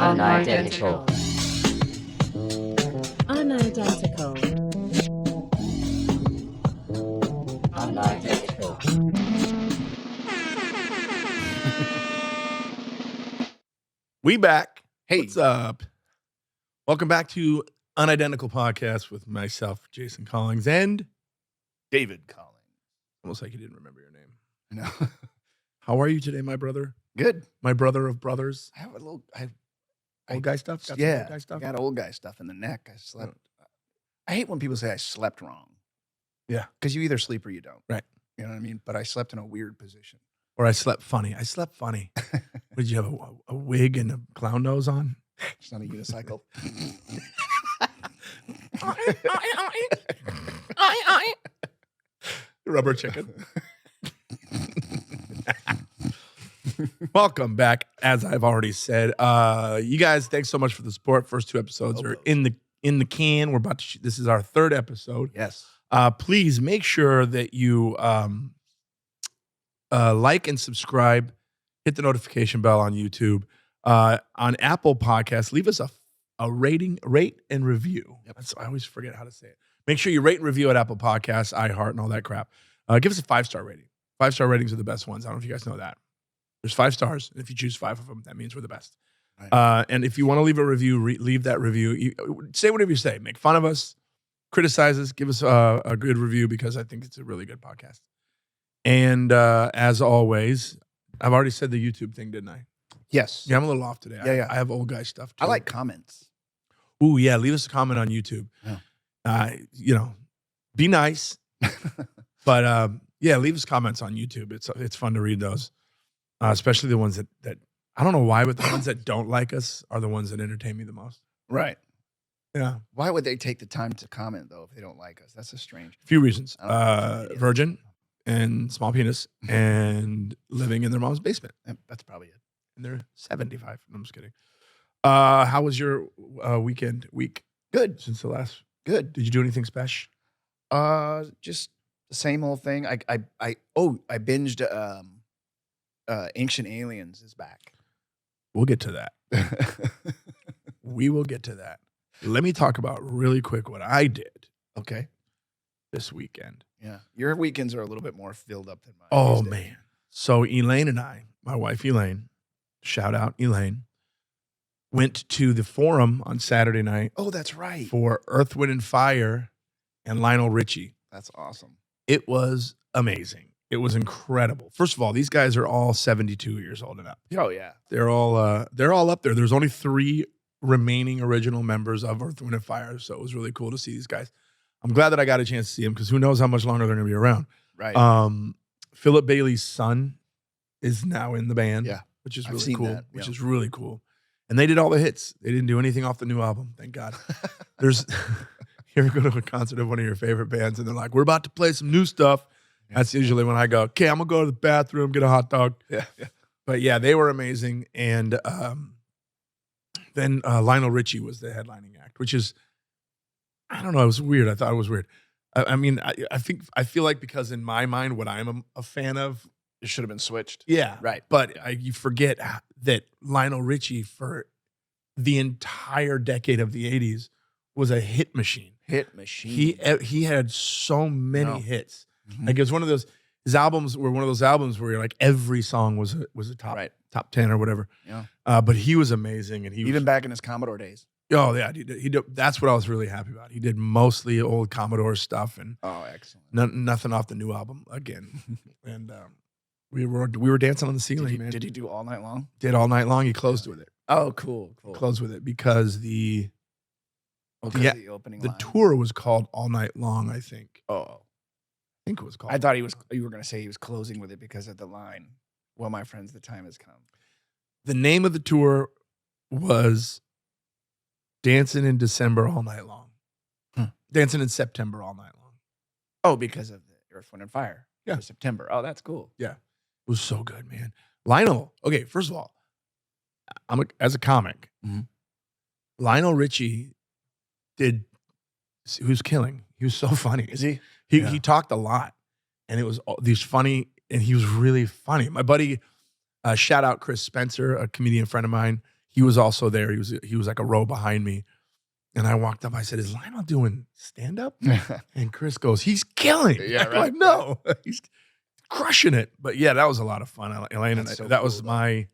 Unidentical. Unidentical. Unidentical. We back. Hey. What's up? Welcome back to Unidentical Podcast with myself, Jason Collins, and David Collins. almost like you didn't remember your name. No. How are you today, my brother? Good. My brother of brothers? I have a little, Old guy stuff? Got some yeah, old guy stuff? I got old guy stuff in the neck. I slept. I hate when people say I slept wrong. Yeah. Because you either sleep or you don't. Right. You know what I mean? But I slept in a weird position. Or I slept funny. I slept funny. Did you have a wig and a clown nose on? It's not a unicycle. Rubber chicken. Welcome back. As I've already said, you guys, thanks so much for the support. First two episodes are in the can. We're about to. This is our third episode. Yes. Please make sure that you like and subscribe. Hit the notification bell on YouTube. On Apple Podcasts, leave us a rating, rate and review. Yep. I always forget how to say it. Make sure you rate and review at Apple Podcasts, iHeart, and all that crap. Give us a 5-star rating. 5-star ratings are the best ones. I don't know if you guys know that. There's 5 stars, and if you choose 5 of them, that means we're the best. Right. And if you want to leave a review, leave that review. Say whatever you say. Make fun of us, criticize us, give us a good review because I think it's a really good podcast. And as always, I've already said the YouTube thing, didn't I? Yes. Yeah, I'm a little off today. Yeah. I have old guy stuff too. I like comments. Ooh, yeah. Leave us a comment on YouTube. Yeah. Be nice. But yeah, leave us comments on YouTube. It's fun to read those, especially the ones that I don't know why, but the ones that don't like us are the ones that entertain me the most. Right. Yeah. Why would they take the time to comment, though, if they don't like us? That's a strange. A few reasons. Yeah. Virgin and small penis and living in their mom's basement. That's probably it. And they're 75. I'm just kidding. How was your week? Good. Since the last. Good. Did you do anything special? Just the same old thing. I binged Ancient Aliens is back. We'll get to that. We will get to that. Let me talk about really quick what I did. Okay. This weekend. Yeah. Your weekends are a little bit more filled up than mine. Oh, man. So Elaine and I, my wife Elaine, shout out Elaine, went to the Forum on Saturday night. Oh, that's right. For Earth, Wind, and Fire and Lionel Richie. That's awesome. It was amazing. It was incredible. First of all, these guys are all 72 years old and up. Oh, yeah. They're all up there. There's only 3 remaining original members of Earth, Wind, and Fire, so it was really cool to see these guys. I'm glad that I got a chance to see them because who knows how much longer they're going to be around. Right. Philip Bailey's son is now in the band, which is really cool. That, which is really cool. And they did all the hits. They didn't do anything off the new album, thank God. You ever go to a concert of one of your favorite bands and they're like, we're about to play some new stuff. That's usually when I go, okay, I'm going to go to the bathroom, get a hot dog. Yeah. But yeah, they were amazing. And then Lionel Richie was the headlining act, which is, I don't know, it was weird. I thought it was weird. I feel like because in my mind, what I'm a fan of, it should have been switched. Yeah. Right. But you forget that Lionel Richie for the entire decade of the 80s was a hit machine. He had so many hits. Mm-hmm. Like it was one of those, his albums were one of those albums where you're like every song was a top 10 or whatever. Yeah. But he was amazing, and even back in his Commodore days. Oh yeah, he did. That's what I was really happy about. He did mostly old Commodore stuff, and excellent. Nothing off the new album again. And we were dancing on the ceiling, man. Did he do All Night Long? Did All Night Long. He closed with it. Oh, cool. Closed with it because the opening line. Tour was called All Night Long, I think. Oh. I think it was called. I thought you were going to say he was closing with it because of the line, well, my friends, the time has come. The name of the tour was Dancing in December All Night Long. Dancing in September All Night Long. Oh, because of the Earth, Wind, and Fire. Yeah. For September. Oh, that's cool. Yeah. It was so good, man. Lionel, okay, first of all, as a comic, Lionel Richie he was killing. He was so funny. Is he? He talked a lot, and it was these funny, and he was really funny. My buddy, shout out Chris Spencer, a comedian friend of mine. he was also there. He was like a row behind me. And I walked up. I said, "Is Lionel doing stand up?" And Chris goes, "He's killing." Yeah, I'm right, like, no, he's crushing it. But yeah, that was a lot of fun. Elaine and That's so that cool, was though.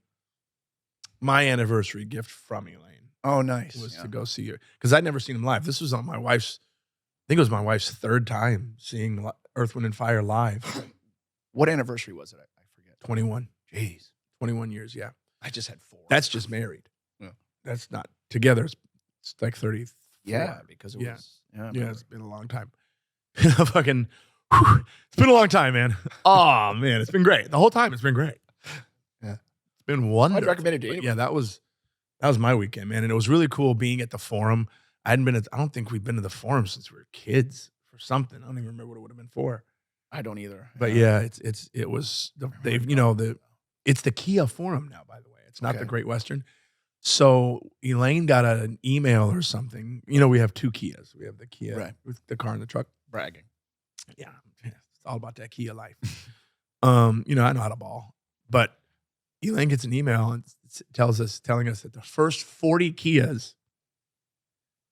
my anniversary gift from Elaine Oh, nice. was Yeah. to go see her because I'd never seen him live. This was on my wife's. I think it was my wife's third time seeing Earth, Wind, and Fire live. What anniversary was it? I forget. 21. Jeez. 21 years. Yeah, I just had 4. that's just married. Yeah. That's not together. It's like 30. Yeah, because it Yeah. was. Yeah, Yeah, it's been a long time. It's been a long time, man. Oh man, it's been great. The whole time it's been great. Yeah. It's been wonderful. I'd recommend it to But anyone. yeah, that was my weekend, man. And it was really cool being at the Forum. I don't think we've been to the Forum since we were kids for something. I don't even remember what it would have been for. I don't either. But yeah, it was they've it's the Kia Forum now, by the way. It's not the Okay. Great Western. So Elaine got an email or something. We have 2 Kias. We have the Kia Right. with the car and the truck. bragging. Yeah, it's all about that Kia life. I know how to ball. But Elaine gets an email and telling us that the first 40 Kias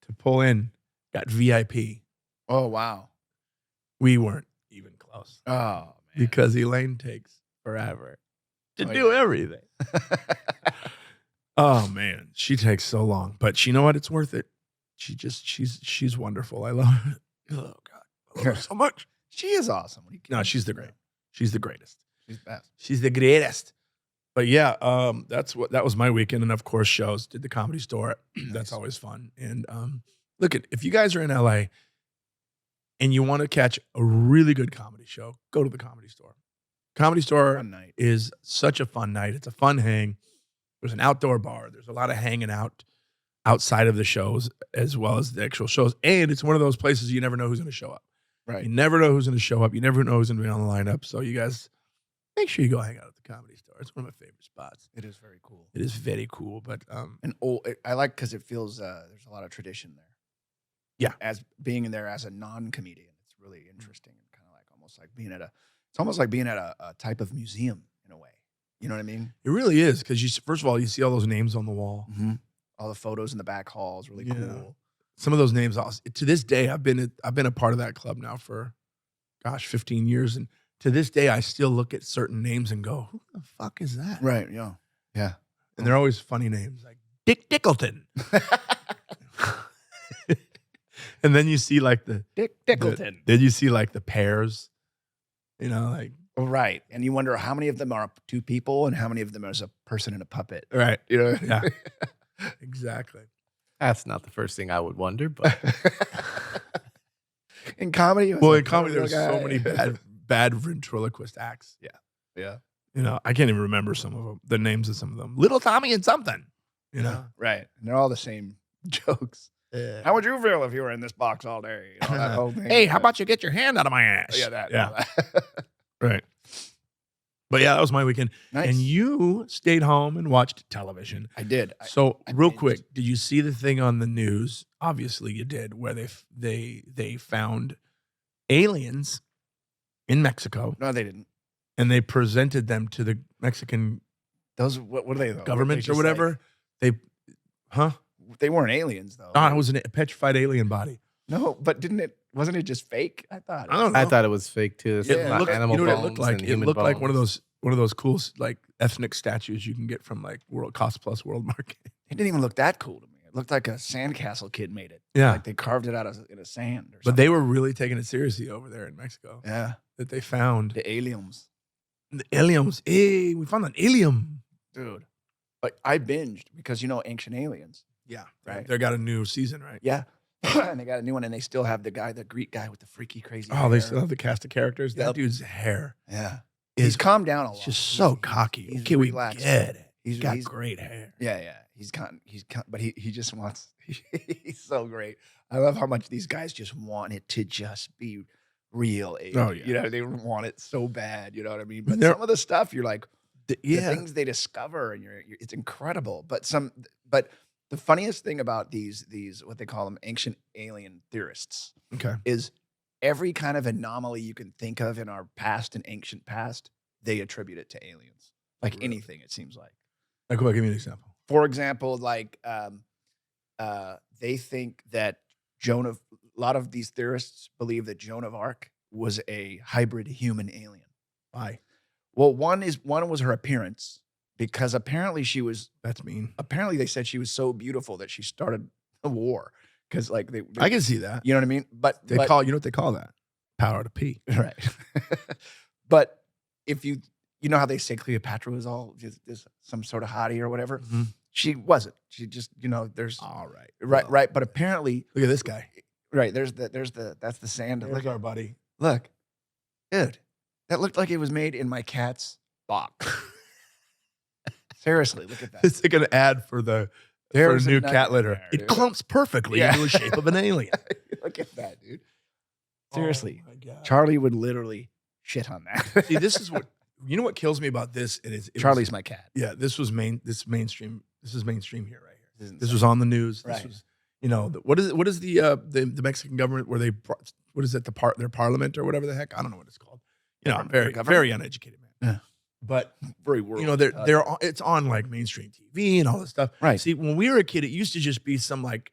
to pull in got VIP. Oh, wow. We weren't even close Oh, man. because Elaine takes forever to Oh, do yeah. everything. Oh man, she takes so long, but you know what? It's worth it. She's wonderful. I love her. Oh God, I love her so much. She is awesome. What are you No, kidding? she's the great. She's the greatest. She's best. She's the greatest. But yeah, that was my weekend, and of course, shows. Did the Comedy Store. That's Nice. always fun. And look, if you guys are in LA and you want to catch a really good comedy show, go to the Comedy Store. Comedy Store Fun night. is such a fun night. It's a fun hang. There's an outdoor bar. There's a lot of hanging out outside of the shows as well as the actual shows. And it's one of those places you never know who's going to show up. Right. You never know who's going to show up. You never know who's going to be on the lineup. So you guys make sure you go hang out at the Comedy Store. It's one of my favorite spots. It is very cool. It is very cool. But And I like because it feels there's a lot of tradition there. Yeah. As being in there as a non-comedian, it's really interesting and kind of like almost like being at a type of museum in a way. You know what I mean? it really is because first of all, you see all those names on the wall. Mm-hmm. All the photos in the back hall is really Yeah. cool. Some of those names, to this day, I've been a part of that club now for, 15 years. And to this day, I still look at certain names and go, who the fuck is that? Right. Yeah. Yeah. And they're always funny names like Dick Dickleton. And then you see like Dick Dickleton. Then you see like the pairs, like, Right. And you wonder how many of them are 2 people and how many of them is a person in a puppet. right. You know? Yeah. Exactly. That's not the first thing I would wonder, but In comedy, it's Well, like, in comedy, oh, there's guy. so many bad ventriloquist acts. Yeah. I can't even remember some of them, the names of some of them. Little Tommy and something, Right. And they're all the same jokes. How would you feel if you were in this box all day? You know, that whole thing. Hey, how about you get your hand out of my ass? Yeah, that. Yeah. that. Right. But yeah, that was my weekend. Nice. And you stayed home and watched television. I did. So I real binged. quick, did you see the thing on the news? Obviously you did, where they found aliens in Mexico No, they didn't. and they presented them to the Mexican Those what are they though? government Were or they just whatever. they weren't aliens though. No, it was a petrified alien body. No, but wasn't it just fake? I thought. I don't know. I thought it was fake too. It's Yeah. like It animal you know what it bones looked like? and It human looked like one of bones. those cool like ethnic statues you can get from like World Cost Plus World Market. It didn't even look that cool to me. It looked like a sandcastle kid made it. Yeah. Like they carved it out in a sand or something. But they were really taking it seriously over there in Mexico. Yeah. That they found The aliens. the aliens. Hey, we found an alien. Dude. Like I binged because Ancient Aliens. Yeah, Right. They got a new season, right? Yeah. And they got a new one and they still have the Greek guy with the freaky crazy Oh, hair. they still have the cast of characters. That Yep. dude's hair Yeah. is He's calmed down a lot. just so He's- cocky. he's Okay, we relaxed. get it. He's got he's- great hair. Yeah. But he just wants, he's so great. I love how much these guys just want it to just be real. Oh, yeah. They want it so bad. You know what I mean? But They're- some of the stuff you're like, the Yeah, things they discover and it's incredible. But the funniest thing about these what they call them ancient alien theorists okay. is every kind of anomaly you can think of in our past and ancient past, they attribute it to aliens. Like Really? anything, it seems like. Like, come on, give me an example. for example, like they think that a lot of these theorists believe that Joan of Arc was a hybrid human alien. Why? Well, one was her appearance, because apparently she was. That's mean. Apparently, they said she was so beautiful that she started a war. Because like they, I can see that. you know what I mean. But You know what they call that? Power to pee. right. But if you know how they say Cleopatra was all just some sort of hottie or whatever, Mhm. she wasn't. She just there's All right. right. Well, But apparently, look at this guy. right that's the sand. There's our buddy. Look, dude, that looked like it was made in my cat's box. Seriously, look at that. It's like an ad for the There's for a new nugget cat litter. there, It dude. clumps perfectly Yeah. into the shape of an alien. Look at that, dude. Seriously, Oh my God. Charlie would literally shit on that. See, this is what what kills me about this. Charlie's my cat. Yeah, this was mainstream. This is mainstream here right here. This is This was on the news. This Right. was, what is the Mexican government where they what is it their parliament or whatever the heck? I don't know what it's called. Government. Very Government? very uneducated man. Yeah. But Very it's on like mainstream TV and all this stuff. Right. See, when we were a kid, it used to just be some like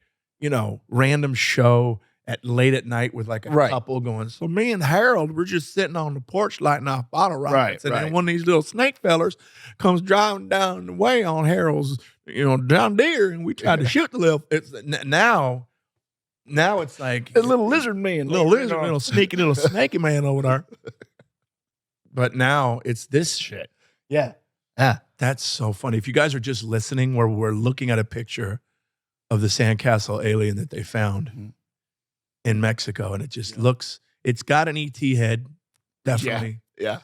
random show at late at night with like a Right. couple going. So me and Harold, we're just sitting on the porch lighting off bottle rockets, and right. then one of these little snake fellers comes driving down the way on Harold's John Deere, and we tried to shoot the little. It's now it's like a little lizard man, little sneaky little snaky man over there. But now it's this shit. Yeah. That's so funny. If you guys are just listening, where we're looking at a picture of the sandcastle alien that they found Mhm. in Mexico, and it just looks, it's got an ET head, definitely. Yeah.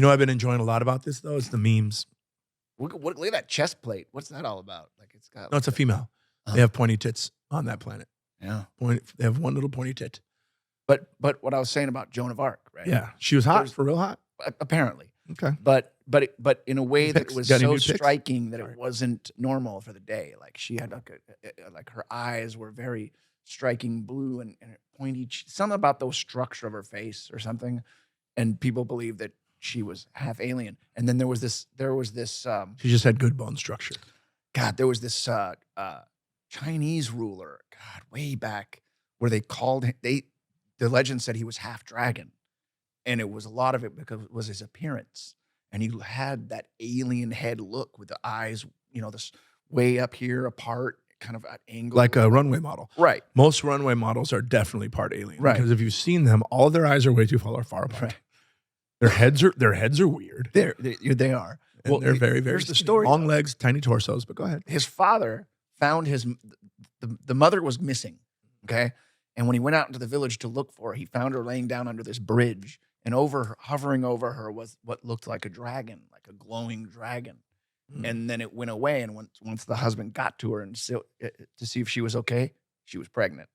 I've been enjoying a lot about this, though. It's the memes. Look at that chest plate. What's that all about? Like it's got. No, it's a female. They have pointy tits on that planet. Yeah. They have one little pointy tit. But what I was saying about Joan of Arc, right? Yeah. She was hot, There's- for real hot. Apparently. Okay. But in a way that Pics? was Got any so new pics? striking that Sorry. it wasn't normal for the day. Like she had like her eyes were very striking blue and pointy. Something about the structure of her face or something, and people believe that she was half alien. And then there was this. She just had good bone structure. God, there was this Chinese ruler. God, way back where they called him. The legend said he was half dragon. And it was a lot of it because it was his appearance. And he had that alien head look with the eyes, this way up here apart, kind of at angle. Like a runway model. Right. Most runway models are definitely part alien. Right. Because if you've seen them, all their eyes are way too far apart. Right. Their heads are weird. They are. And they're very, very here's the skinny. story. Long legs, tiny torsos, but go ahead. His father found the mother was missing. Okay. And when he went out into the village to look for her, he found her laying down under this bridge. And hovering over her was what looked like a dragon, like a glowing dragon. Mm. And then it went away. And once the husband got to her and to see if she was okay, she was pregnant.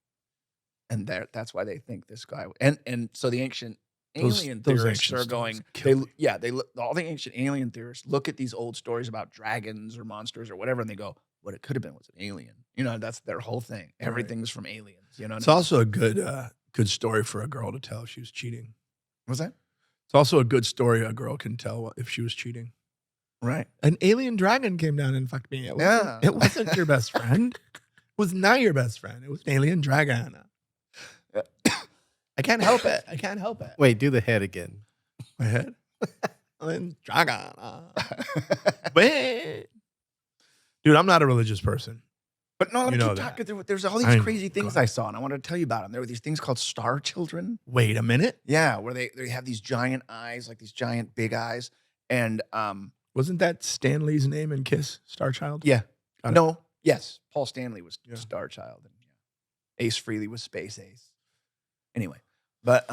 And that's why they think this guy. And so the ancient alien those theorists ancient are stories going. kill me. They look. All the ancient alien theorists look at these old stories about dragons or monsters or whatever, and they go, "What it could have been was an alien." That's their whole thing. Right. Everything's from aliens. It's also a good story for a girl to tell if she was cheating. What's that? It's also a good story a girl can tell if she was cheating. Right. An alien dragon came down and fucked me. Yeah. It wasn't your best friend. It was not your best friend. It was an alien dragon. I can't help it. I can't help it. Wait, do the head again. My head? Alien dragon. Wait. Dude, I'm not a religious person. But no, You keep know talking. There's all I these know. crazy Go things ahead. I saw, and I wanted to tell you about them. There were these things called star children. Wait a minute. Yeah, where they have these giant eyes, like these giant big eyes. And Wasn't that Stanley's name in Kiss, Star Child? yeah, Got it. no, yes, Paul Stanley was Yeah. Star Child, and Ace Frehley was Space Ace. Anyway, but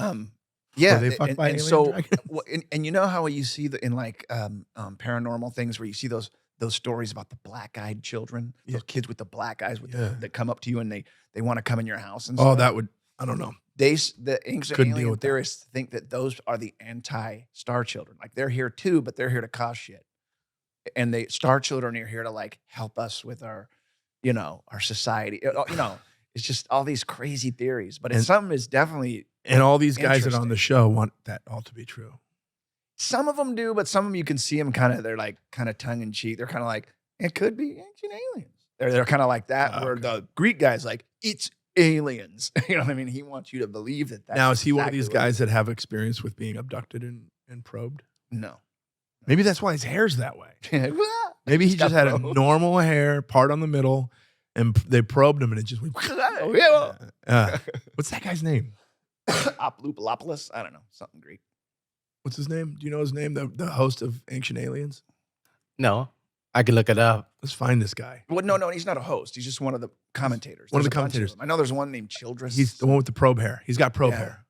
yeah, Were they fucked by and alien so dragons? and you know how you see in like paranormal things where you see those stories about the black-eyed children, Yeah. those kids with the black eyes Yeah. that come up to you and they want to come in your house and Oh, stuff. that would, I don't know. The ancient Couldn't deal alien with that. theorists think that those are the anti-star children. Like they're here too, but they're here to cause shit. And star children are here to like help us with our society. It's just all these crazy theories. But And- some is definitely And all these guys that are on Interesting. the show want that all to be true. some of them do, but some of them you can see them they're like kind of tongue in cheek. They're kind of like, It could be ancient aliens. They're kind of like that, where the Greek guy's like, it's aliens. You know what I mean? He wants you to believe that. That's Now, is he one of exactly these what it guys that have experience with being abducted and probed? is. No. Maybe that's why his hair's that way. Maybe Maybe he just had a normal hair, part on the middle, and they probed him, and it just went. What's that guy's name? Oploopalopolis? I don't know. Something Greek. What's his name? Do you know his name? The host of Ancient Aliens? No, I can look it up. Let's find this guy. Well, no, he's not a host. He's just one of the commentators. One of There's the a bunch commentators. them. I know there's one named Childress. He's the one with the probe hair. He's got probe Yeah. hair.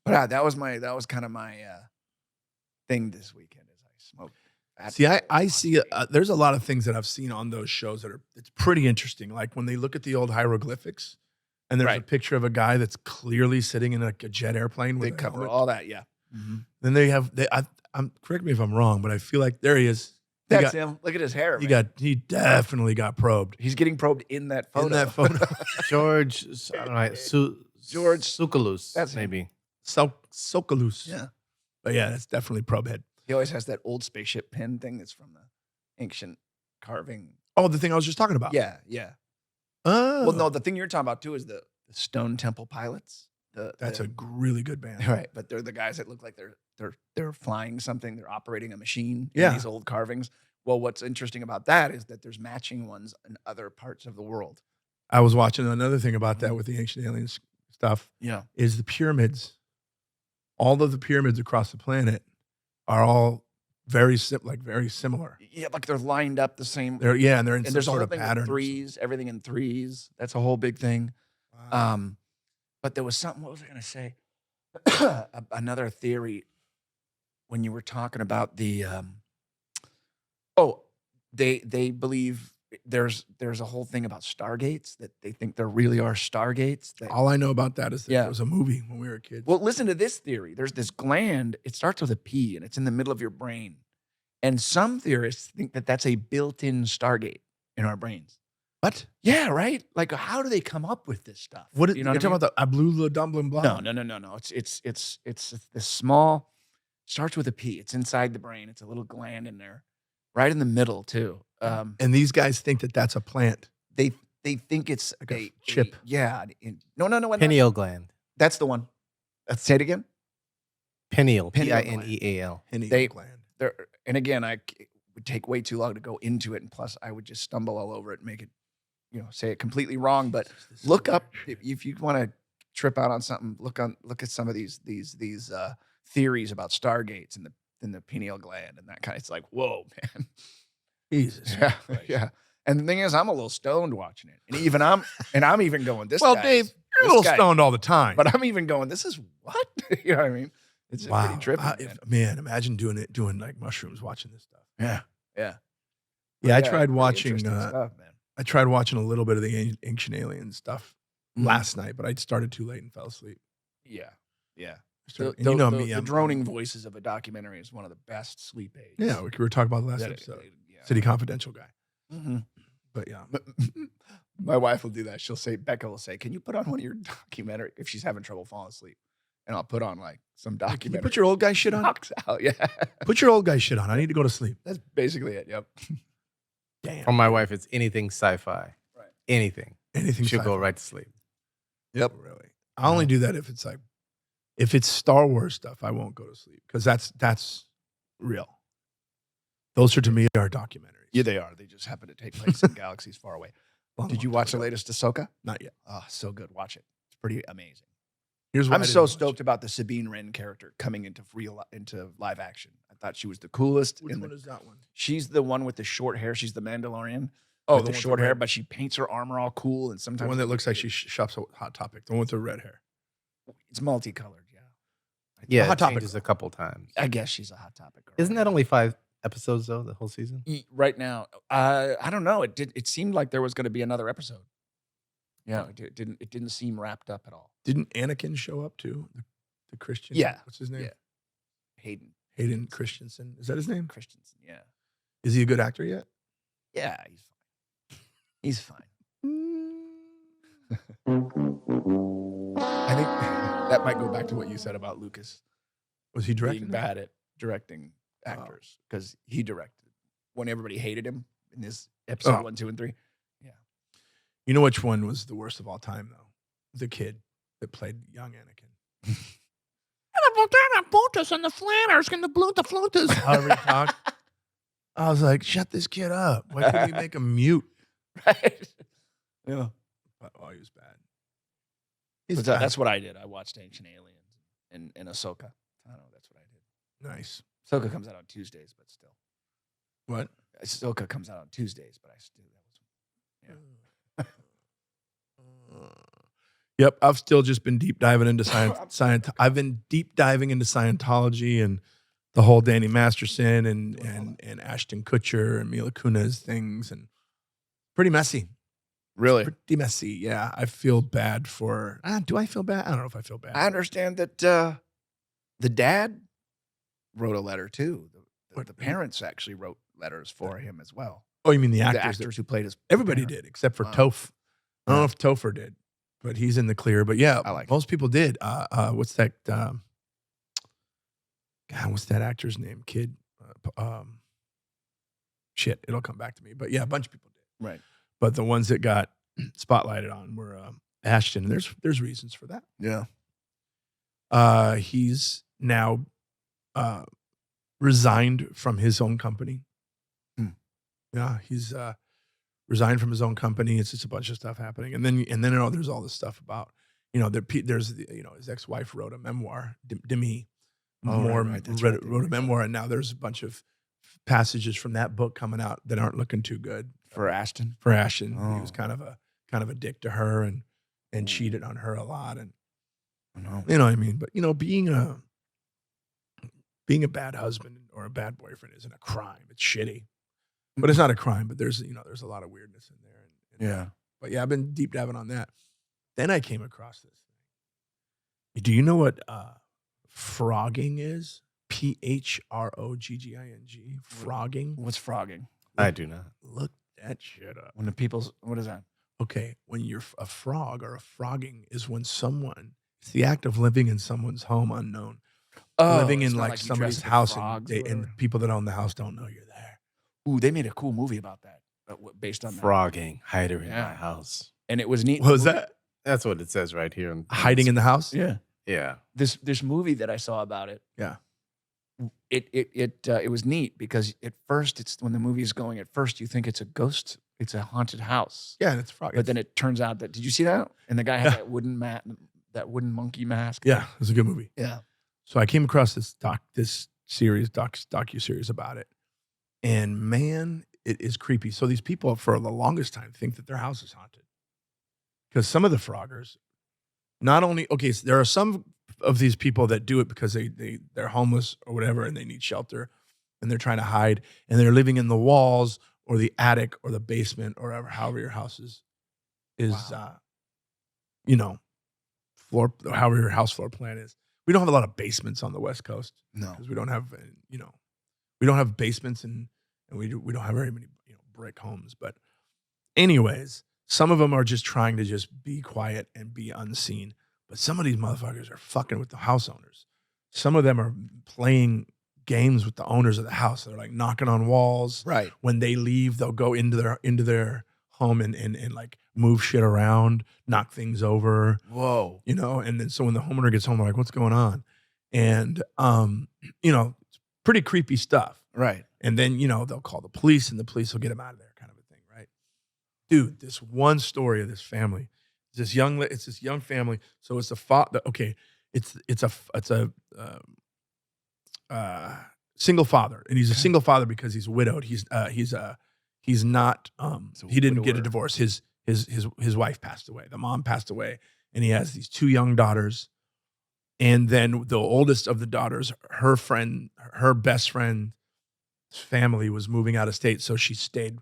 But that was kind of my thing this weekend as I smoked. See, I see. There's a lot of things that I've seen on those shows that it's pretty interesting. Like when they look at the old hieroglyphics, and there's a Right. picture of a guy that's clearly sitting in a jet airplane. They With a cover helmet. all that, yeah. Then they have. I'm correct me if I'm wrong, but I feel like there he is. That's him. Look at his hair. He definitely got probed He's getting probed in that photo. in that photo. George, I don't know, George Tsoukalos, That's him. maybe. Sokolus. Yeah. But yeah, that's definitely probe head. He always has that old spaceship pin thing that's from the ancient carving. Oh, the thing I was just talking about. Yeah, yeah. Oh. Well, no, the thing you're talking about too is the Stone Temple Pilots. That's a really good band. right, but they're the guys that look like they're flying something. They're operating a machine. Yeah. In these old carvings. Well, what's interesting about that is that there's matching ones in other parts of the world. I was watching another thing about that with the ancient aliens stuff. Yeah. Is the pyramids. All of the pyramids across the planet are all very similar. Yeah, like they're lined up the same. They're and they're in and some there's a sort whole of thing pattern. with threes, everything in threes. That's a whole big thing. Wow. But there was something. What was I going to say? Another theory. When you were talking about the, they believe there's a whole thing about stargates, that they think there really are stargates. That, All I know about that is that Yeah. there was a movie when we were kids. well, listen to this theory. There's this gland. It starts with a P, and it's in the middle of your brain. And some theorists think that that's a built-in stargate in our brains. What? Yeah, right. Like, how do they come up with this stuff? What you know? you're What I mean? talking about? The Ablula Dumbling Blah? No. It's this small. Starts with a P. It's inside the brain. It's a little gland in there, right in the middle too. And these guys think that that's a plant. They think it's Like a chip. Yeah. No. Pineal gland. That's the one. Say it again. Pineal. Pineal Pineal. Pineal They- gland. And again, it would take way too long to go into it, and plus, I would just stumble all over it and make it, say it completely wrong. But This is look up weird. if you want to trip out on something. Look at some of these theories about stargates in the pineal gland and that kind. It's like, whoa, man. Jesus. Yeah, Christ. yeah. And the thing is, I'm a little stoned watching it, and I'm even going this. Well, guy's- Dave, you're a this little guy- stoned all the time. but I'm even going. This is what you know what I mean. It's wow. pretty trippy, Man, imagine doing like mushrooms watching this stuff. Yeah. Yeah, I tried pretty watching. interesting stuff, man. I tried watching a little bit of the ancient alien stuff Mhm. last night, but I started too late and fell asleep. Yeah. And The, you know the, me, the I'm droning voices of a documentary is one of the best sleep aids. Yeah, we were talking about the last that episode. yeah. City Confidential guy. Mhm. But yeah, My wife will do that. Becca will say, "Can you put on one of your documentary if she's having trouble falling asleep?" And I'll put on like some can documentary. you put your old guy shit on? knocks out. Yeah, Put your old guy shit on. I need to go to sleep. that's basically it. Yep. Damn. For my wife, it's anything sci-fi. Right. Anything. Anything She'll go sci-fi. right to sleep. Yep, really. I only do that if it's Star Wars stuff. I won't go to sleep because that's real. Those are to me are documentaries. Yeah, they are. They just happen to take place in galaxies far away. Long, Did long you time watch the ago. latest Ahsoka? Not yet. Oh, so good. Watch it. It's pretty amazing. Here's what I'm I so didn't watch. stoked about the Sabine Wren character coming into live action. I thought she was the coolest. Which one is that one? She's the one with the short hair. She's the Mandalorian. Oh, with the the one short with the hair, red- but she paints her armor all cool and The sometimes one that looks like she shops at Hot Topic. The one with the red hair. it's multicolored. Yeah, Yeah, Hot it Topic changes a couple times. I guess she's a Hot Topic girl. Isn't that only 5 episodes though, the whole season? Right now? I don't know. It seemed like there was going to be another episode. Yeah, it didn't seem wrapped up at all. Didn't Anakin show up too? The Christian. Yeah. What's his name? Yeah. Hayden Christensen. Is that his name? Christensen. Yeah, Is he a good actor yet? yeah, he's fine. I think that might go back to what you said about Lucas Was he being directing? bad at directing actors because he directed when everybody hated him. in this episode Oh. 1, 2, and 3. You know which one was the worst of all time, though? The kid that played young Anakin. And the Botas and the Flanners and the Flutas. However he talked. I was like, shut this kid up. Why couldn't you make him mute? Right. Yeah. But, he was bad. But that's what I did. I watched Ancient Aliens and Ahsoka. I don't know. That's what I did. Nice. Ahsoka comes out on Tuesdays, but still. What? Ahsoka comes out on Tuesdays, but I still. Yep, I've still just been deep diving into science. I've been deep diving into Scientology and the whole Danny Masterson and Ashton Kutcher and Mila Kunis things, and pretty messy. Really? Pretty messy. Yeah, I feel bad for. Do I feel bad? I don't know if I feel bad. I understand that the dad wrote a letter too. The parents actually wrote letters for him as well. Oh, you mean the The actors? actors who played his. Everybody parent. did except for Wow. Toph. I don't know if Topher did, but he's in the clear. But yeah, I like most people did. What's that? God, what's that actor's name? Kid. Shit, it'll come back to me. But yeah, a bunch of people did. Right. But the ones that got spotlighted on were Ashton. And there's reasons for that. Yeah. He's now resigned from his own company. Yeah, he's resigned from his own company. It's just a bunch of stuff happening, and then there's all this stuff about there's his ex-wife wrote a memoir, Demi Moore right. That's wrote right. a memoir, and now there's a bunch of passages from that book coming out that aren't looking too good For Ashton. for Ashton. He Oh. was kind of a dick to her and cheated on her a lot, and I know. you know what I mean. But being a bad husband or a bad boyfriend isn't a crime. It's shitty. But it's not a crime, but there's a lot of weirdness in there. Yeah. But yeah, I've been deep diving on that. Then I came across this thing. Do you know what phrogging is? Phrogging. Phrogging. What's frogging? I do not. Look that shit up. When the people's, what is that? Okay, when you're a frog or a phrogging is when it's the act of living in someone's home unknown. Living it's in not like you dress somebody's as a house frog or and whatever. people that own the house don't know you're there. Ooh, they made a cool movie about that, based on that. Phrogging, hide her in Yeah. my house. And it was neat. What was that? That's what it says right here. Hiding in the house? Yeah. Yeah. This movie that I saw about it. Yeah. It was neat because at first it's when the movie is going. At first you think it's a ghost. It's a haunted house. Yeah, and it's frog. But then it turns out that, did you see that? And the guy had Yeah. that wooden monkey mask. Yeah, it was a good movie. Yeah. So I came across this docu-series about it. And man, it is creepy. So these people for the longest time think that their house is haunted. Because some of the froggers, not only, okay, so there are some of these people that do it because they're homeless or whatever and they need shelter and they're trying to hide and they're living in the walls or the attic or the basement or however your house is Wow. however your house floor plan is. We don't have a lot of basements on the West Coast No. because we don't have, we don't have basements and we don't have very many, brick homes. But anyways, some of them are just trying to just be quiet and be unseen. But some of these motherfuckers are fucking with the house owners. Some of them are playing games with the owners of the house. They're like knocking on walls. Right. When they leave, they'll go into their home and like move shit around, knock things over. Whoa. And then so when the homeowner gets home, they're like, what's going on? And, it's pretty creepy stuff. Right. And then, they'll call the police and the police will get them out of there kind of a thing, right? Dude, this one story of this family, it's this young family. So it's a father. Okay. It's a single father, and he's a single father because he's widowed. He's not, he didn't get a widower. divorce. His wife passed away. The mom passed away, and he has these two young daughters. And then the oldest of the daughters, her best friend's family was moving out of state. So she stayed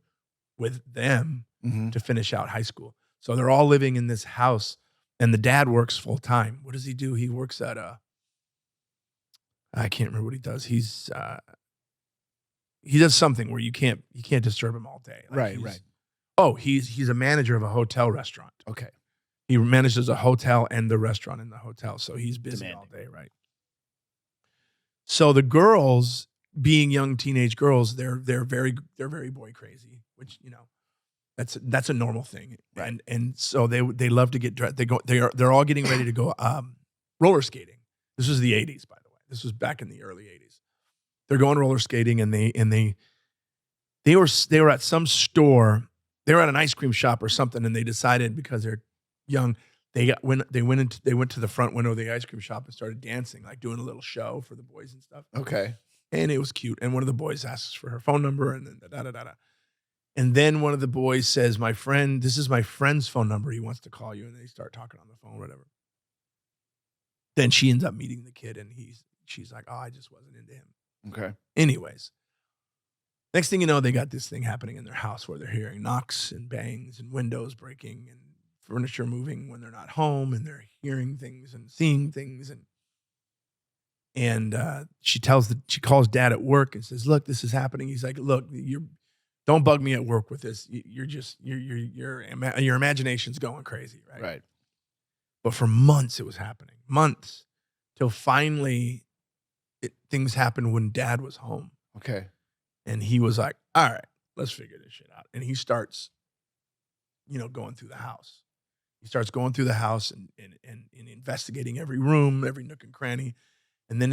with them Mm-hmm. to finish out high school. So they're all living in this house and the dad works full time. What does he do? He works at I can't remember what he does. He does something where you can't disturb him all day. Right. He's a manager of a hotel restaurant. Okay. He manages a hotel and the restaurant in the hotel. So he's busy Demanding. all day, right? So the girls being young teenage girls, they're very boy crazy, which that's a normal thing. Right. And so they love to get dressed. They're all getting ready to go roller skating. This was the 80s, by the way. This was back in the early 80s. They're going roller skating, and they were at some store. They were at an ice cream shop or something, and they decided, because they're young, they went to the front window of the ice cream shop and started dancing, like doing a little show for the boys and stuff. Okay. And it was cute. And one of the boys asks for her phone number, and then da-da-da-da. And then one of the boys says, this is my friend's phone number. He wants to call you. And they start talking on the phone, whatever. Then she ends up meeting the kid, and she's like, oh, I just wasn't into him. Okay. Anyways, next thing you know, they got this thing happening in their house where they're hearing knocks and bangs and windows breaking and furniture moving when they're not home, and they're hearing things and seeing things. And she calls dad at work and says, look, this is happening. He's like, look, don't bug me at work with this. Your imagination's going crazy, right? Right. But for months it was happening, months, till finally things happened when dad was home. Okay. And he was like, all right, let's figure this shit out. And he starts, going through the house. He starts going through the house and investigating every room, every nook and cranny. And then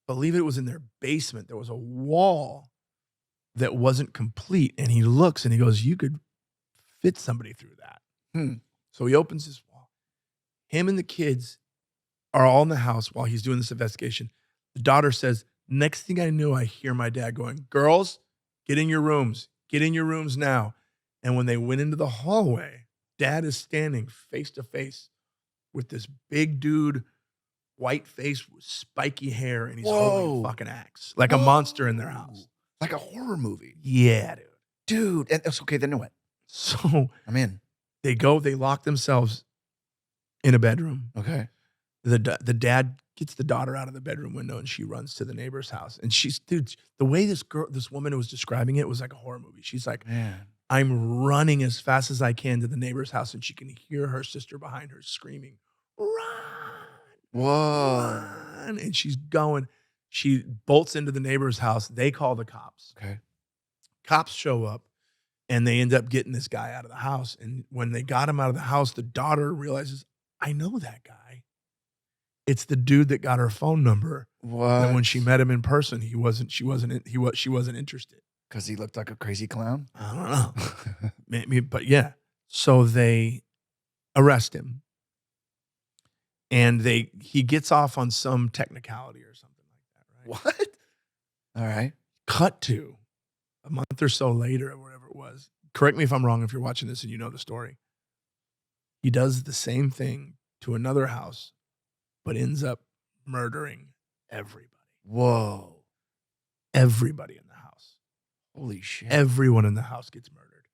believe it was in their basement, there was a wall that wasn't complete. And he looks and he goes, you could fit somebody through that. So he opens this wall. Him and the kids are all in the house while he's doing this investigation. The daughter says, next thing I knew, I hear my dad going, girls, get in your rooms. Get in your rooms now. And when they went into the hallway, dad is standing face to face with this big dude, white face with spiky hair, and he's holding a fucking axe, like a monster in their house. Like a horror movie. Yeah, dude. Dude. And that's okay. Then what? So I'm in. they lock themselves in a bedroom. Okay. The dad gets the daughter out of the bedroom window, and she runs to the neighbor's house. And the way this woman was describing it was like a horror movie. She's like, man, I'm running as fast as I can to the neighbor's house, and she can hear her sister behind her screaming, run, whoa. run. And she's going. She bolts into the neighbor's house. They call the cops. Okay. Cops show up, and they end up getting this guy out of the house. And when they got him out of the house, the daughter realizes, I know that guy. It's the dude that got her phone number. What? And when she met him in person, she wasn't interested. Because he looked like a crazy clown? I don't know. Maybe, but yeah. So they arrest him. And he gets off on some technicality or something like that, right? What? All right. Cut to a month or so later, or whatever it was. Correct me if I'm wrong if you're watching this and you know the story. He does the same thing to another house, but ends up murdering everybody. Whoa. Everybody in the house. Holy shit. Everyone in the house gets murdered.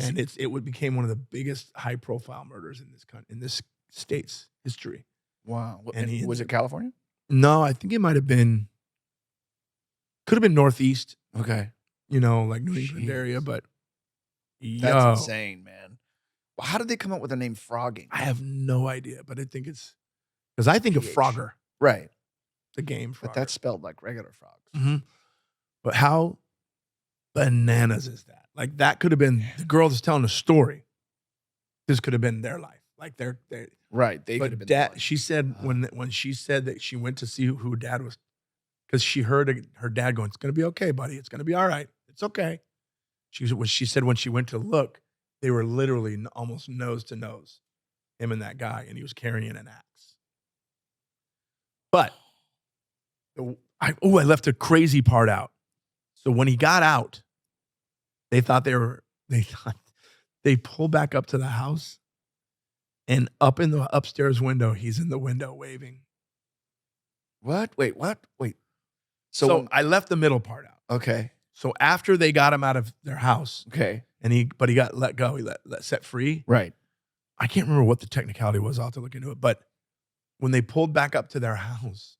And it became one of the biggest high-profile murders in this state's history. Wow. And was it California? No, I think it might have been, could have been Northeast, Okay. like New England area, but That's insane, man. Well, how did they come up with the name Phrogging? I have no idea, but I think it's, because I think of PH. Frogger, Right. the game Frogger. But that's spelled like regular frogs. Mhm. But how bananas is that? Like, that could have been the girl that's telling a story. This could have been their life. Like they're Right. They could have but been. dad. She said when she said that she went to see who dad was, because she heard her dad going, "It's gonna be okay, buddy. It's gonna be all right. It's okay." She said when she went to look, they were literally almost nose to nose, him and that guy, and he was carrying an axe. But I left a crazy part out. So when he got out, they pulled back up to the house, and up in the upstairs window, he's in the window waving. What? Wait, what? Wait. So I left the middle part out. Okay. So after they got him out of their house, Okay. but he got let go, he let set free. Right. I can't remember what the technicality was. I'll have to look into it. But when they pulled back up to their house,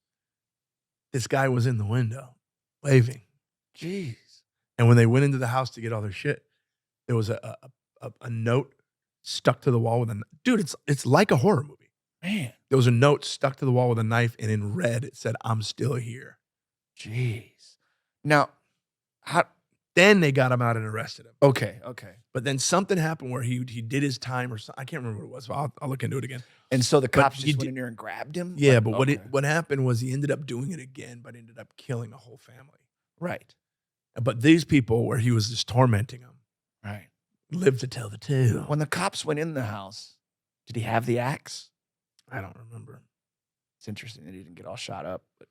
this guy was in the window waving. Jeez. And when they went into the house to get all their shit, there was a note stuck to the wall with dude, it's like a horror movie. Man. There was a note stuck to the wall with a knife, and in red it said, "I'm still here." Jeez. Now, how? Then they got him out and arrested him. Okay. But then something happened where he did his time or something. I can't remember what it was. But I'll look into it again. And so the cops he just went did- in there and grabbed him? Yeah, Like, but okay. what happened was he ended up doing it again, but ended up killing a whole family. Right. But these people, where he was just tormenting them, Right. lived to tell the tale. When the cops went in the house, did he have the axe? I don't remember. It's interesting that he didn't get all shot up. But,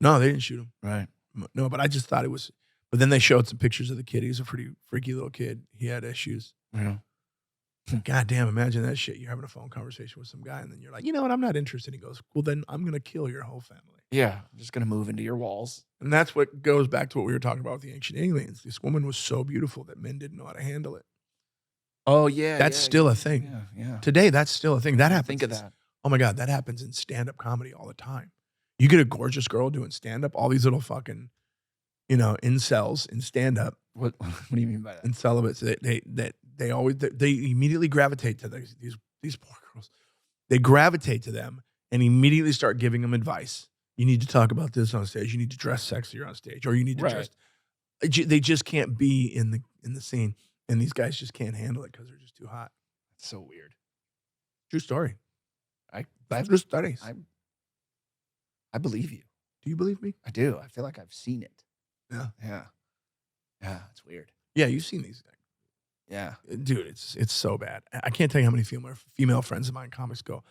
No, they didn't shoot him. right. No, but I just thought it was. But then they showed some pictures of the kid. He was a pretty freaky little kid. He had issues. Yeah. God damn, imagine that shit. You're having a phone conversation with some guy, and then you're like, you know what? I'm not interested. He goes, well, then I'm going to kill your whole family. Yeah. I'm just going to move into your walls. And that's what goes back to what we were talking about with the ancient aliens. This woman was so beautiful that men didn't know how to handle it. Oh, yeah. That's still a thing. Yeah. Today, that's still a thing. That happens. Think of that. Oh my God, that happens in stand-up comedy all the time. You get a gorgeous girl doing stand-up, all these little fucking, incels in stand-up What do you mean by that? and celibates. They immediately gravitate to these poor girls. They gravitate to them and immediately start giving them advice. You need to talk about this on stage. You need to dress sexier on stage, or you need to Right. dress. They just can't be in the scene, and these guys just can't handle it because they're just too hot. That's so weird. True story. I've True studies. I believe you. Do you believe me? I do. I feel like I've seen it. Yeah. Yeah. It's weird. Yeah, you've seen these. Yeah. Dude, it's so bad. I can't tell you how many female friends of mine comics go,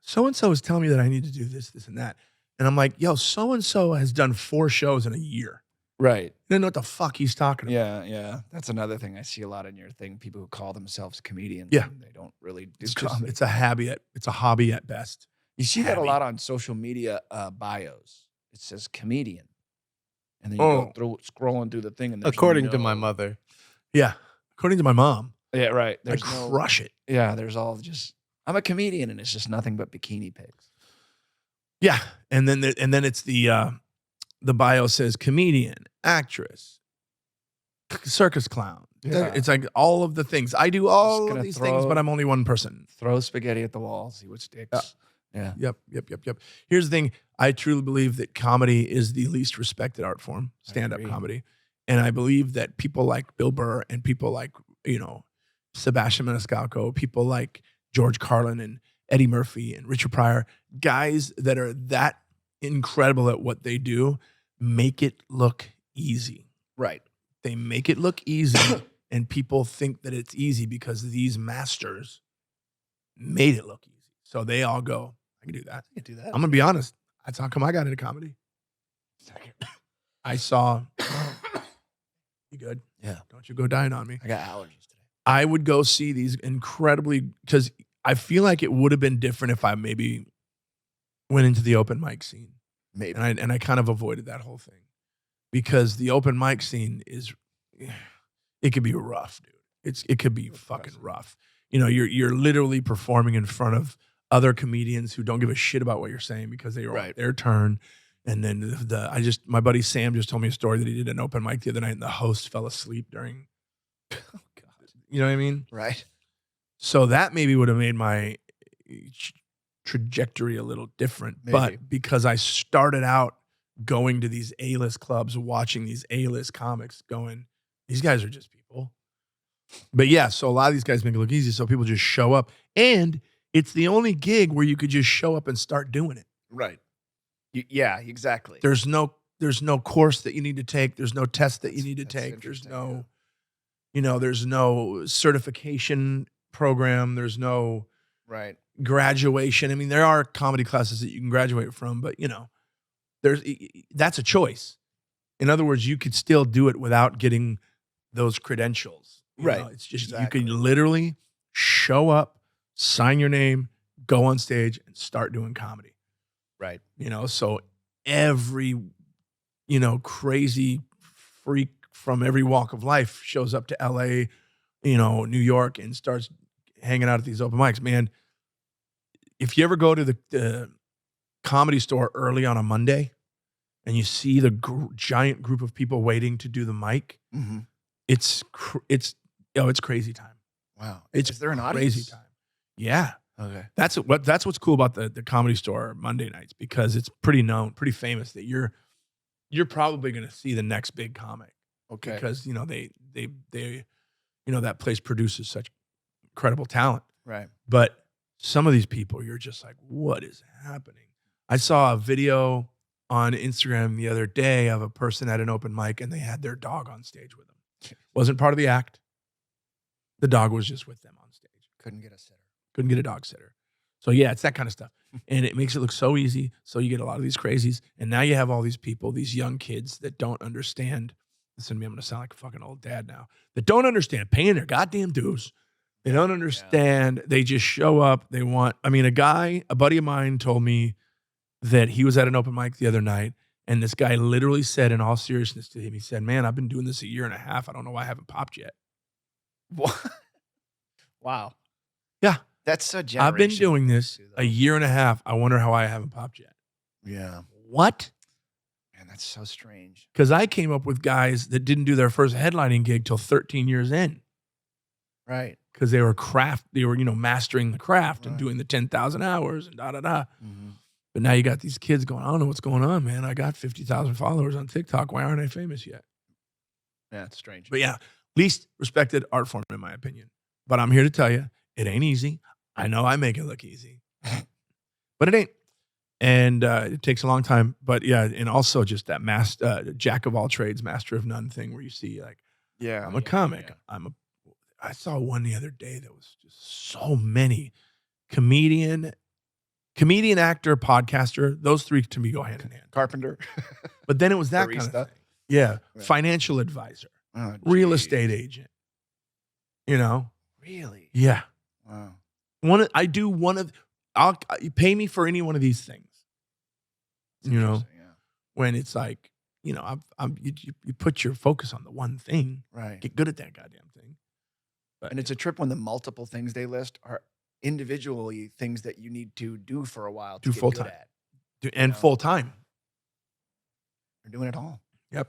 so-and-so is telling me that I need to do this, and that. And I'm like, yo, so-and-so has done 4 shows in a year. Right. You don't know what the fuck he's talking about. Yeah. That's another thing I see a lot in your thing. People who call themselves comedians. Yeah. And they don't really do It's just, comedy. it's a hobby at best. You see that a Habby. lot on social media bios. It says comedian. And then you go scrolling through the thing. And there's According to my no- mother. Yeah. According to my mom, Yeah, right. I crush it. Yeah, there's all just, I'm a comedian and it's just nothing but bikini pics. Yeah. And then it's the bio says comedian, actress, circus clown. Yeah. It's like all of the things. I do all Just of gonna these things, throw- but I'm only one person. Throw spaghetti at the wall, see what sticks. Yeah. Yep. Here's the thing. I truly believe that comedy is the least respected art form, stand-up agree. comedy. And I believe that people like Bill Burr and people like, Sebastian Maniscalco, people like George Carlin and Eddie Murphy and Richard Pryor, guys that are that incredible at what they do, make it look easy. Right. They make it look easy, and people think that it's easy because these masters made it look easy. So they all go, I can do that. I can do that. I'm gonna be honest. That's how come I got into comedy. I saw. You good? Yeah. Don't you go dying on me. I got allergies today. I would go see these incredibly, because I feel like it would have been different if I maybe went into the open mic scene. Maybe. And I kind of avoided that whole thing, because the open mic scene it could be rough, dude. It could be fucking rough. You're literally performing in front of other comedians who don't give a shit about what you're saying because they were on their turn. And then my buddy Sam just told me a story that he did an open mic the other night and the host fell asleep during. Oh God. You know what I mean? Right. So that maybe would have made my trajectory a little different. Maybe. But because I started out going to these A-list clubs, watching these A-list comics, going, these guys are just people. But yeah, so a lot of these guys make it look easy. So people just show up. And it's the only gig where you could just show up and start doing it. Right. Yeah, exactly. There's no course that you need to take. There's no test that you need to That's take. There's interesting, no, there's no certification program. There's no Right. graduation. I mean, there are comedy classes that you can graduate from, but that's a choice. In other words, you could still do it without getting those credentials. Right. It's just Exactly. you can literally show up, sign your name, go on stage, and start doing comedy. Right. So every, crazy freak from every walk of life shows up to LA, New York, and starts hanging out at these open mics. Man, if you ever go to the Comedy Store early on a Monday and you see the giant group of people waiting to do the mic, Mm-hmm. it's crazy time. Wow. It's Is there an crazy audience? time. Yeah. Okay. That's what's cool about the Comedy Store Monday nights, because it's pretty known, pretty famous that you're you're probably going to see the next big comic Okay. because, you know, they you know, that place produces such incredible talent. Right. But some of these people, you're just like, what is happening? I saw a video on Instagram the other day of a person at an open mic and they had their dog on stage with them. Wasn't part of the act. The dog was just with them on stage. Couldn't get a sitter. Couldn't get a dog sitter. So yeah, it's that kind of stuff. And it makes it look so easy. So you get a lot of these crazies. And now you have all these people, these young kids that don't understand. Listen to me, I'm going to sound like a fucking old dad now. That don't understand paying their goddamn dues. They don't understand. Yeah. They just show up. They want, I mean, a buddy of mine told me that he was at an open mic the other night. And this guy literally said in all seriousness to him, he said, man, I've been doing this 1.5 years. I don't know why I haven't popped yet. What? Wow. Yeah. That's a generation. I've been doing this 1.5 years. I wonder how I haven't popped yet. Yeah. What? Man, that's so strange. Because I came up with guys that didn't do their first headlining gig till 13 years in. Right. Because they were you know, mastering the craft and doing the 10,000 hours and da-da-da. Mm-hmm. But now you got these kids going, I don't know what's going on, man. I got 50,000 followers on TikTok. Why aren't I famous yet? Yeah, it's strange. But yeah, least respected art form, in my opinion. But I'm here to tell you, it ain't easy. I know I make it look easy. But it ain't. And it takes a long time. But yeah, and also just that jack of all trades, master of none thing where you see like, yeah, I'm a comic. Yeah. I saw one the other day that was just so many. Comedian, actor, podcaster, those three to me go hand in hand. Carpenter. But then it was that kind of thing. Yeah. Right. Financial advisor, real estate agent, you know? Really? Yeah. Wow. I'll pay me for any one of these things. You know, when it's like, you know, you put your focus on the one thing, right? Get good at that goddamn thing. But, and it's a trip when the multiple things they list are individually things that you need to do for a while to do get full good time at. And full time. You're doing it all. Yep,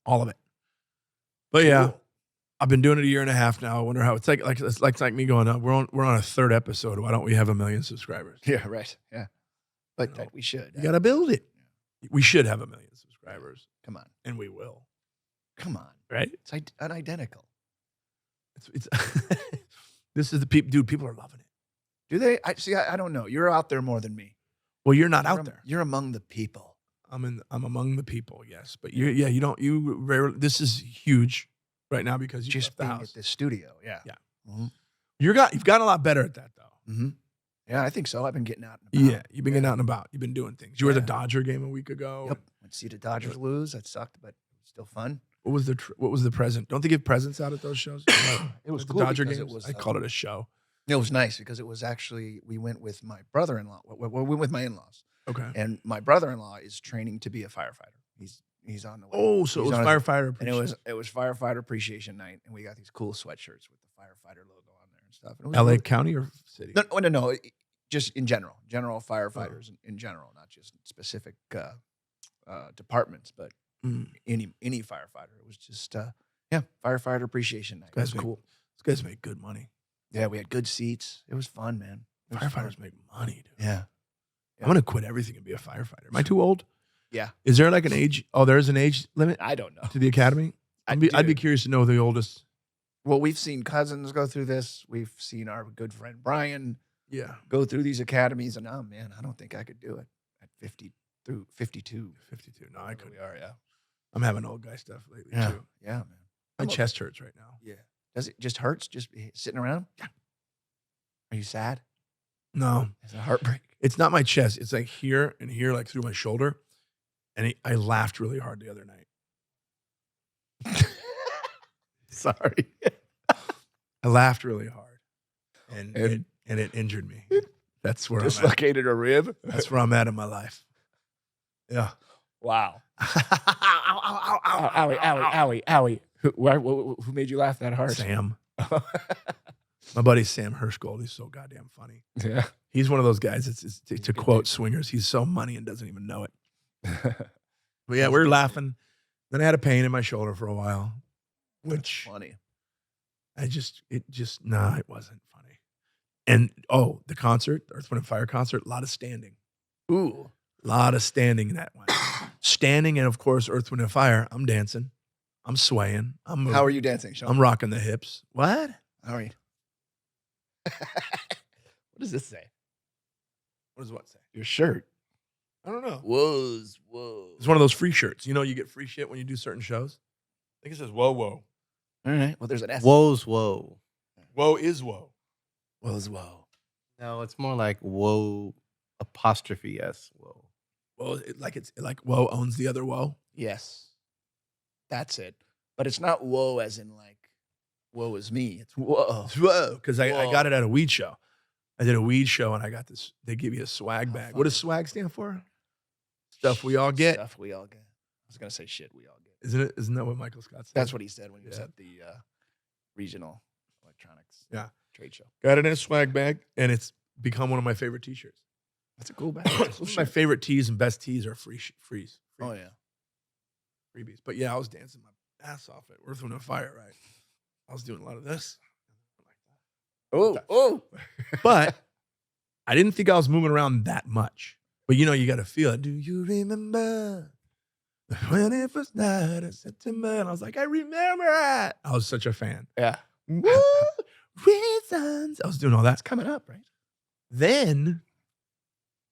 all of it. But yeah, I've been doing it 1.5 years now. I wonder how it's like me going, we're on a 3rd episode. Why don't we have 1 million subscribers? Yeah, right. Yeah, but that we should. You got to build it. We should have 1 million subscribers. Come on, and we will. Come on, right? It's unidentical. It's this is the people, dude. People are loving it. Do they? I don't know. You're out there more than me. Well, you're not out there. You're among the people. I'm among the people. Yes, but you rarely. This is huge right now because you just left the being house at this studio. Yeah. Yeah. Mm-hmm. You've gotten a lot better at that though. Mm-hmm. Yeah, I think so. I've been getting out and about. Yeah, you've been getting out and about. You've been doing things. You were at the Dodger game a week ago. Yep. Went to see the Dodgers lose. That sucked, but still fun. What was the present? Don't they give presents out at those shows? It was the cool Dodger games. It was, I called it a show. It was nice because it was actually, we went with my brother-in-law. We went with my in-laws. Okay. And my brother-in-law is training to be a firefighter. He's on the way. Oh, so it was firefighter appreciation. And it was firefighter appreciation night, and we got these cool sweatshirts with the firefighter logo on there and stuff. And LA County or city? No. Just in general firefighters in general, not just specific departments, but any firefighter. It was just firefighter appreciation night. That's cool. These guys make good money. Yeah, we had good seats. It was fun, man. Firefighters make money, dude. Yeah. I'm gonna quit everything and be a firefighter. Am I too old? Yeah. Is there like an age? Oh, there is an age limit. I don't know. To the academy. I'd be curious to know the oldest. Well, we've seen cousins go through this. We've seen our good friend Brian go through these academies, and oh man, I don't think I could do it at 50 through 52. 52. No, I could. We are, yeah. I'm having old guy stuff lately too. Yeah, man. My chest hurts right now. Yeah. Does it just hurts just sitting around? Yeah. Are you sad? No. It's a heartbreak. It's not my chest. It's like here and here, like through my shoulder. And I laughed really hard the other night. Sorry. I laughed really hard. And it injured me. That's where dislocated a rib. That's where I'm at in my life. Yeah. Wow. Owie. Who made you laugh that hard? Sam. My buddy Sam Hirschgold. He's so goddamn funny. Yeah. He's one of those guys. To quote Swingers, he's so money and doesn't even know it. But yeah, we were laughing. Then I had a pain in my shoulder for a while. Which that's funny. It wasn't funny. And the concert, the Earth, Wind & Fire concert, a lot of standing. Ooh. A lot of standing in that one. standing, and of course, Earth, Wind, and Fire. I'm dancing. I'm swaying. I'm moving. How are you dancing, Sean? I'm rocking the hips. What? How are you? What does this say? What does what say? Your shirt. I don't know. Whoa. It's one of those free shirts. You know, you get free shit when you do certain shows. I think it says whoa, whoa. All right. Well, there's an S. Whoa's whoa. Whoa is whoa. Whoa. No, it's more like whoa apostrophe S. Whoa. Whoa, it's like whoa owns the other whoa. Yes. That's it. But it's not whoa as in like, woe is me. It's whoa. It's whoa, because I Whoa. got it at a weed show. I did a weed show and I got this. They give you a swag bag. What does swag stand for? Stuff we all get. Stuff we all get. I was going to say shit we all get. Isn't it? Isn't that what Michael Scott said? That's what he said when he was Yeah. at the regional electronics trade show. Got it in a swag bag, and it's become one of my favorite T-shirts. That's a cool bag. Some of my favorite tees and best tees are freeze. Oh, yeah. Freebies. But yeah, I was dancing my ass off at Earth, Wind, and Fire, right? I was doing a lot of this. Oh. But I didn't think I was moving around that much. But you know, you got to feel it. Do you remember the 21st night of September? And I was like, I remember it. I was such a fan. Yeah. Woo! Reasons. I was doing all that. It's coming up, right? Then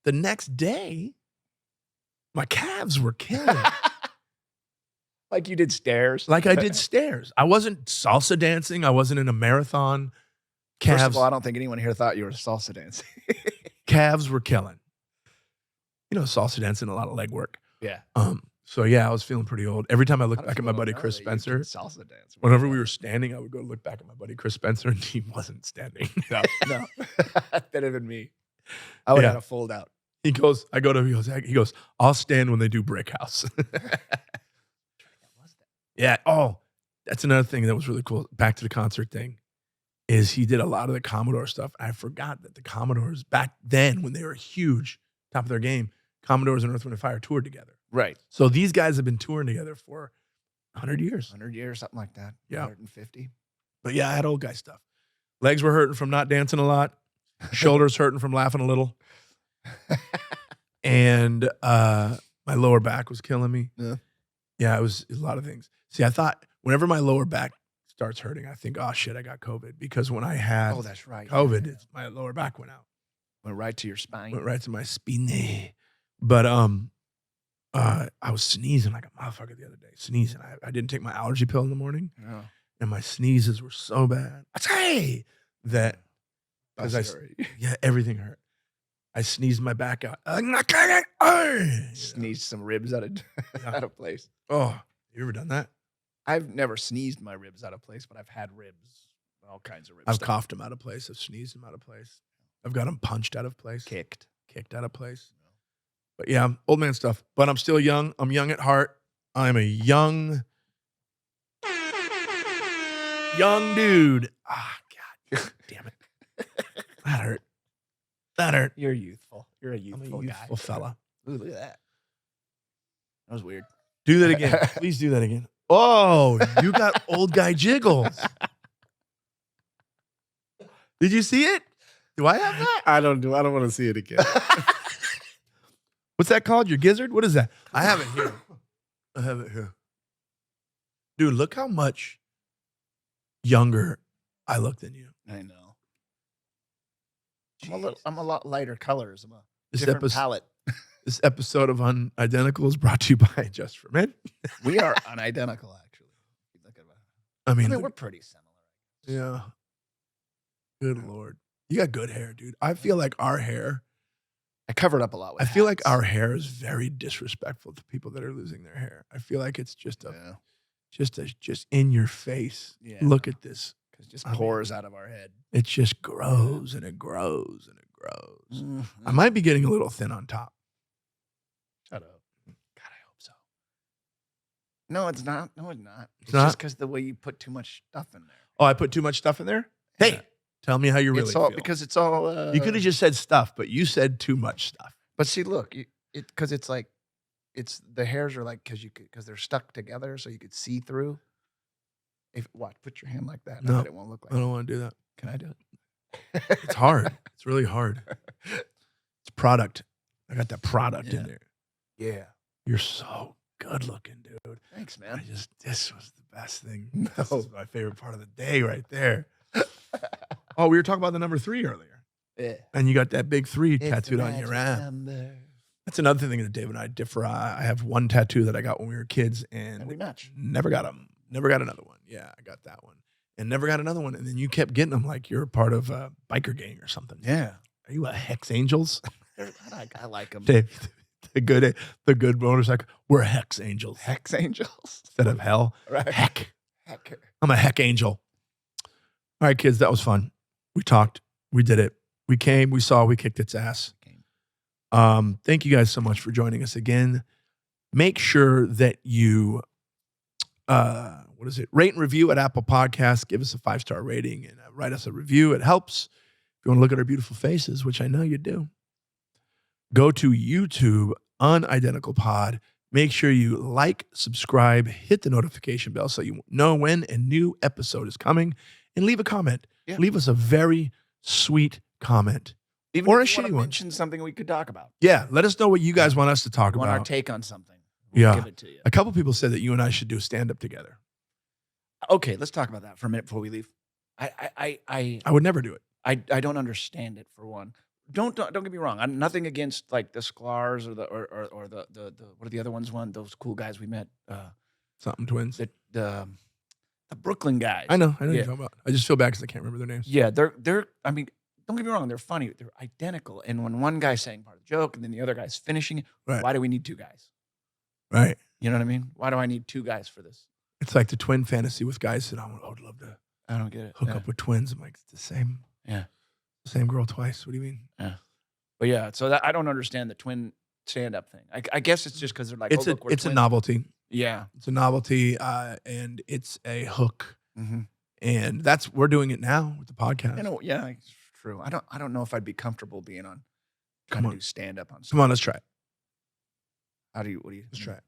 the next day, my calves were killing. Like you did stairs. Like I did stairs. I wasn't salsa dancing. I wasn't in a marathon. First Calves, of all, I don't think anyone here thought you were salsa dancing. calves were killing. You know, salsa dancing, a lot of leg work. Yeah. So yeah, I was feeling pretty old. Every time I looked back at my buddy Chris Spencer, salsa dance. whenever we were standing, I would go look back at my buddy Chris Spencer, and he wasn't standing. No. That'd have been me. I would Yeah. have had a fold out. He goes, he goes, I'll stand when they do Brick House. Yeah. Oh, that's another thing that was really cool. Back to the concert thing is he did a lot of the Commodore stuff. I forgot that the Commodores back then, when they were huge, top of their game, Commodores and Earth, Wind, and Fire toured together. Right. So these guys have been touring together for 100 years. 100 years, something like that. Yeah. 150. But yeah, I had old guy stuff. Legs were hurting from not dancing a lot. Shoulders hurting from laughing a little. And my lower back was killing me. Yeah. Yeah, it was a lot of things. See, I thought whenever my lower back starts hurting, I think, oh shit, I got COVID. Because when I had Oh, that's right. COVID, Yeah. my lower back went out. Went right to your spine. Went right to my spine. But I was sneezing like a motherfucker the other day. Sneezing. I didn't take my allergy pill in the morning, Yeah. and my sneezes were so bad. I say that because yeah, everything hurt. I sneezed my back out. Sneezed some ribs out of place. Oh, you ever done that? I've never sneezed my ribs out of place, but I've had ribs, all kinds of ribs. I've coughed them out of place. I've sneezed them out of place. I've got them punched out of place. kicked. Kicked out of place. But yeah, old man stuff. But I'm still young. I'm young at heart. I'm a young dude. Ah, God damn it. That hurt. That hurt. You're youthful. You're a I'm youthful a youthful guy. fella. Ooh, look at that. That was weird. Do that again. Please do that again. Oh, you got old guy jiggles. Did you see it? Do I have that? I don't want to see it again. What's that called? Your gizzard? What is that? I have it here. I have it here. Dude, look how much younger I look than you. I know. I'm a lot lighter colors. I'm a This different episode, palette. this episode of Unidentical is brought to you by Just for Men. We are unidentical, actually. Look at I I mean, mean, we're pretty similar. yeah. Good Lord. You got good hair, dude. I feel like our hair, I covered up a lot with I feel like hats. our hair is very disrespectful to people that are losing their hair. I feel like it's just just in your face. Yeah. Look at this. Because it just I mean- pours out of our head. It just grows and it grows and it grows. Mm-hmm. I might be getting a little thin on top. Shut up. God, I hope so. No, it's not. No, it's not. It's not? just because the way you put too much stuff in there. Oh, I put too much stuff in there? Hey, Yeah. tell me how you really It's all feel. because it's all. You could have just said stuff, but you said too much stuff. But see, look, because it's like, it's the hairs are like because they're stuck together, so you could see through. If watch, put your hand like that. No, it won't look like. I don't want to do that. Can I do it? It's hard. It's really hard. It's product. I got that product in Yeah. there. Yeah. You're so good looking, dude. Thanks, man. This was the best thing. No. This is my favorite part of the day right there. Oh, we were talking about the number 3 earlier. Yeah. And you got that big 3 It's tattooed the on your magic arm. number. That's another thing that Dave and I differ. I have one tattoo that I got when we were kids and And we match. never got them. Never got another one. Yeah, I got that one. And never got another one. And then you kept getting them like you're part of a biker gang or something. Yeah. Are you a Hex Angels? I like them. Dave, the good motorcycle. We're Hex Angels. Hex Angels. Instead of hell. Right. Heck. Heck. I'm a Heck Angel. All right, kids, that was fun. We talked. We did it. We came. We saw. We kicked its ass. Thank you guys so much for joining us again. Make sure that you, rate and review at Apple Podcasts. Give us a 5-star rating and write us a review. It helps. If you want to look at our beautiful faces, which I know you do, go to YouTube, Unidentical Pod. Make sure you like, subscribe, hit the notification bell so you know when a new episode is coming, and leave a comment. Yeah. Leave us a very sweet comment. Even Or if a you want shitty to one. mention something we could talk about. Yeah, let us know what you guys want us to talk You want our about. take on something. We'll Yeah. give it to you. A couple people said that you and I should do a stand-up together. Okay, let's talk about that for a minute before we leave. I I would never do it. don't understand it for one. Don't get me wrong. I'm nothing against like the Sklar's or the what are the other ones? Those cool guys we met. Something twins. The Brooklyn guys. I know what Yeah. you're talking about. I just feel bad because I can't remember their names. Yeah, they're. I mean, don't get me wrong. They're funny. They're identical. And when one guy's saying part of the joke and then the other guy's finishing it, Right. why do we need 2 guys? Right. You know what I mean? Why do I need 2 guys for this? It's like the twin fantasy with guys that I would love to I don't get it. hook Yeah. up with twins. I'm like, it's the same. Yeah. The same girl twice. What do you mean? But yeah, so that, I don't understand the twin stand-up thing. I guess it's just because they're like, It's oh, look, we're a twins. novelty. Yeah. It's a novelty, and it's a hook. Mm-hmm. And we're doing it now with the podcast. You know, yeah, it's true. I don't know if I'd be comfortable being on trying Come to on. do stand-up on. Come on, let's try it. What do you? Let's try it.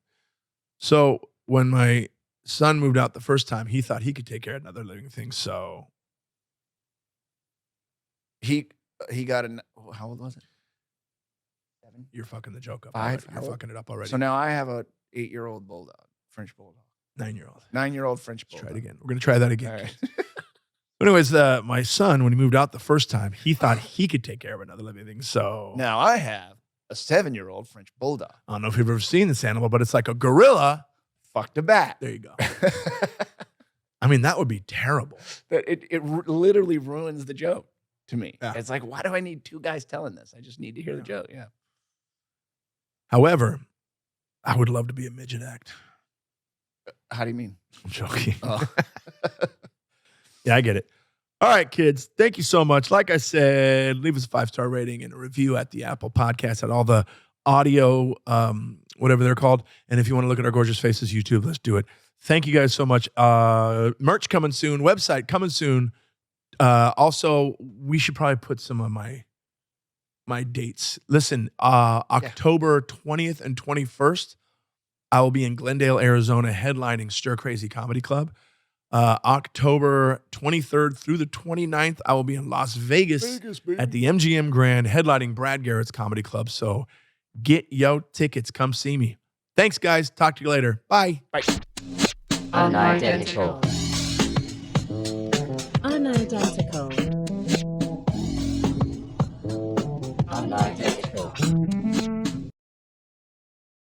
So when my son moved out the first time, he thought he could take care of another living thing. So He got how old was it? 7. you're fucking the joke up. 5? Already. How You're old? fucking it up already. So now I have a 8-year-old bulldog, French bulldog, 9-year-old. 9-year-old French Let's bulldog. try it again. We're going to try that again. All right. But anyways, my son, when he moved out the first time, he thought he could take care of another living thing. So Now I have a 7-year-old French bulldog. I don't know if you've ever seen this animal, but it's like a gorilla. Fuck the bat. There you go. I mean, that would be terrible. it literally ruins the joke to me. Yeah. It's like, why do I need 2 guys telling this? I just need to hear the joke. Yeah. However, I would love to be a midget act. How do you mean? I'm joking. Oh. Yeah, I get it. All right, kids. Thank you so much. Like I said, leave us a 5-star rating and a review at the Apple Podcast at all the audio, whatever they're called. And if you want to look at our gorgeous faces, YouTube, let's do it. Thank you guys so much. Merch coming soon. Website coming soon. Also, we should probably put some of my dates. Listen, October 20th and 21st, I will be in Glendale, Arizona, headlining Stir Crazy Comedy Club. October 23rd through the 29th, I will be in Las Vegas at the MGM Grand, headlining Brad Garrett's Comedy Club. So get your tickets. Come see me. Thanks, guys. Talk to you later. Bye. Bye. Unidentical. Unidentical. Unidentical.